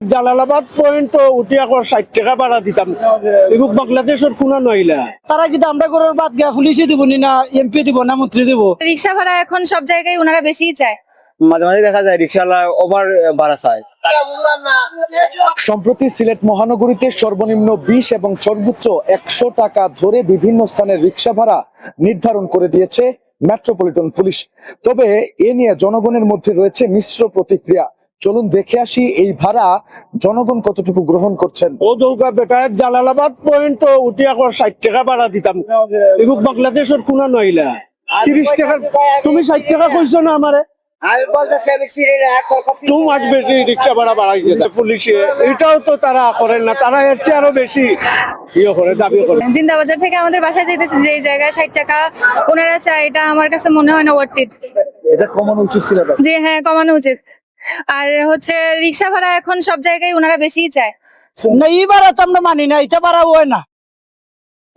Jalalabad point উঠিয়া 60 টাকা ভাড়া দিতাম এগুক বাংলাদেশের কোনা নইলা তারা কিন্তু আমরা করার বাদ গিয়া পুলিশে দিব না এমপি দিব না মন্ত্রী দিব। রিক্সা ভাড়া এখন সব জায়গায় ওনারা বেশিই চায়। মাঝে মাঝে দেখা যায় রিক্সাওয়ালা ওভার ভাড়া চায়। সম্প্রতি সিলেট মহানগরীতে সর্বনিম্ন 20 এবং সর্বোচ্চ 100 টাকা ধরে বিভিন্ন স্থানের রিক্সা ভাড়া নির্ধারণ করে দিয়েছে মেট্রোপলিটন পুলিশ। তবে এ নিয়ে জনগণের মধ্যে রয়েছে মিশ্র প্রতিক্রিয়া। চলুন দেখে আসি এই ভাড়া জনগণ কতটুকু গ্রহণ করছেন। ও দৌকা বেটা জালালাবাদ পয়েন্ট উঠিয়া 60 টাকা ভাড়া দিতাম এগুক বাংলাদেশের কোনা নইলা 30 টাকা তুমি 60 টাকা কইছো না আমারে আমি বলতেছি আমি টু মাস বেশি রিক্সা ভাড়া বাড়াইছে পুলিশে। এটাও তো তারা করেন না, তারা এর চেয়ে আরো বেশি করে দাবি করে। জিন্দাবাজার থেকে আমাদের বাসায় যেতেছে যে জায়গায় 60 টাকা ওনারা চায়, এটা আমার কাছে মনে হয় না ওয়ার্থ ইট। এটা কমানো উচিত ছিল। যে হ্যাঁ, কমানো উচিত। আর হচ্ছে রিক্সা ভাড়া এখন সব জায়গায় ওনারা বেশিই চায়। না এইবার তো আমরা মানি না, এটা পারা হয় না।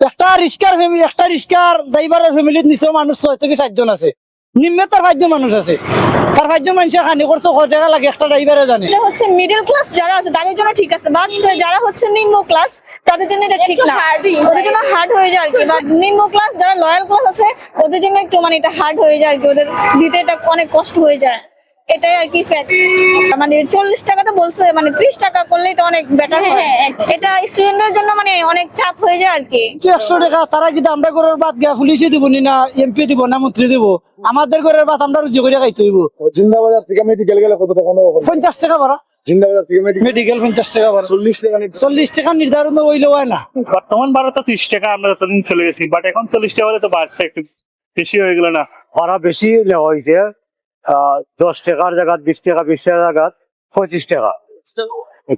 একটা রিক্সার ড্রাইভারের ফ্যামিলির নিচে মানুষ 6 থেকে 7 জন আছে, নিম্নে তার 5 জন মানুষ আছে। তার 5 জন মানুষের হানি করছে 100 টাকা লাগে একটা ড্রাইভারে জানে। এটা হচ্ছে মিডল ক্লাস যারা আছে তাদের জন্য ঠিক আছে, বাট যারা হচ্ছে নিম্ন ক্লাস তাদের জন্য এটা ঠিক না, ওদের জন্য হার্ড হয়ে যায় আর কি। বাট নিম্ন ক্লাস যারা লয়াল ক্লাস আছে ওদের জন্য একটু মানে এটা হার্ড হয়ে যায় আর কি, ওদের দিতে এটা অনেক কষ্ট হয়ে যায়। এটাই আর কি ফ্যাক্ট। মানে 40 টাকা তো বলছে, মানে 30 টাকা করলে এটা অনেক বেটার হয়। এটা স্টুডেন্টদের জন্য মানে অনেক চাপ হয়ে যায় আর কি। 100 টাকা তারা কিন্তু আমরা করার বাদ গিয়া পুলিশে দিব না এমপি দিব না মন্ত্রী দিব। আমাদের ঘরের বাদ আমরা রুজি করে খাইতে হইব। জিন্দাবাজার থেকে মেডিকেল গেলে কত টাকা নেওয়া হবে? 50 টাকা ভাড়া। জিন্দাবাজার থেকে মেডিকেল 50 টাকা ভাড়া। 40 টাকা 40 টাকা নির্ধারণ হইলে হয় না। বর্তমান ভাড়া তো 30 টাকা আমরা যতদিন চলে গেছি, বাট এখন 40 টাকা তো বাড়ছে, একটু বেশি হয়ে গেল না? ভাড়া বেশি নেওয়া হয়েছে, 10 টাকার জায়গা 20 টাকা, 20 টাকার জায়গা 25 টাকা।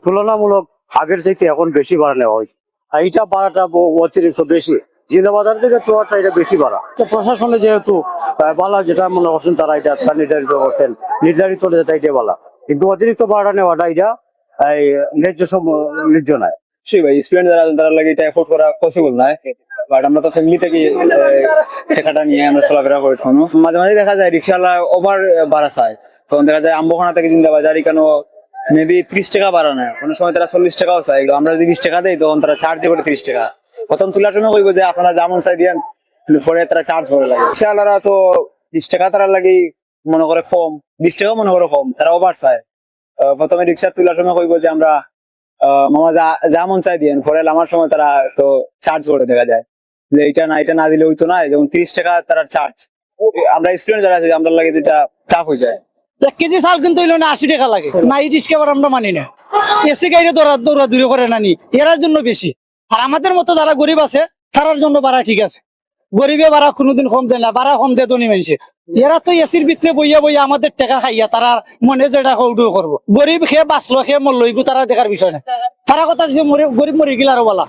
তুলনামূলক আগের চাইতে এখন বেশি ভাড়া নেওয়া হয়েছে। আর এইটা ভাড়াটা অতিরিক্ত বেশি। জিন্দাবাজার থেকে চুয়াটা এটা বেশি ভাড়া। তো প্রশাসনে যেহেতু বালা যেটা মনে করছেন তারা এটা নির্ধারিত করতেন, নির্ধারিত যেটা এটা বালা, কিন্তু অতিরিক্ত ভাড়া নেওয়াটা এটা ন্যায্য নয়। সেই ভাই স্টুডেন্ট যারা লাগে এটা এফোর্ড করা পসিবল নয়। বাট আমরা তো ফ্যামিলি থেকে টাকাটা নিয়ে আমরা চলাফেরা করে থাকি। মাঝে মাঝে দেখা যায় রিক্সাওয়ালা ওভার ভাড়া চায়, তখন দেখা যায় আম্বখানা থেকে জিন্দাবাজার কেন মেবি 30 টাকা ভাড়া নেয়, কোনো সময় তারা 40 টাকাও চায়। আমরা যদি 20 টাকা দেয় তখন তারা চার্জ করে 30 টাকা। প্রথম তোলার সময় কইবো যে আপনারা যেমন চাই দিয়েন, পরে তারা চার্জ করে লাগে। রিক্সাওয়ালারা তো 20 টাকা তারা লাগে মনে করে কম, 20 টাকাও মনে করে কম, তারা ওভার চায়। প্রথমে রিক্সা তোলার সময় কইবো যে আমরা মামা যেমন চাই দিয়েন, পরে আমার সময় তারা তো চার্জ করে দেখা যায় যে এটা না দিলে হইতো না, যেমন 30 টাকা তারা চার্জ। আমরা স্টুডেন্ট যারা আছে আমরা লাগে যেটা টাফ হয়ে যায়। 1 কেজি চাল কিন্তু হইলো না 80 টাকা লাগে না। এই রিক্সা ভাড়া আমরা মানি না। এসি গাড়ি দৌড়া দূরে করে নানি এরার জন্য বেশি। আর আমাদের মতো যারা গরিব আছে তারার জন্য ভাড়া ঠিক আছে। গরিবে ভাড়া কোনোদিন কম দেয় না, ভাড়া কম দেয় ধনী মানুষে। এরা তো এসির ভিতরে বইয়া আমাদের টাকা খাইয়া তারা মনে যেটা কৌটো করবো। গরিব খেয়ে বাঁচলো, খেয়ে মরলো, এগুলো তারা দেখার বিষয় না। তারা কথা দিচ্ছে গরিব মরে গেলে আরো বলা।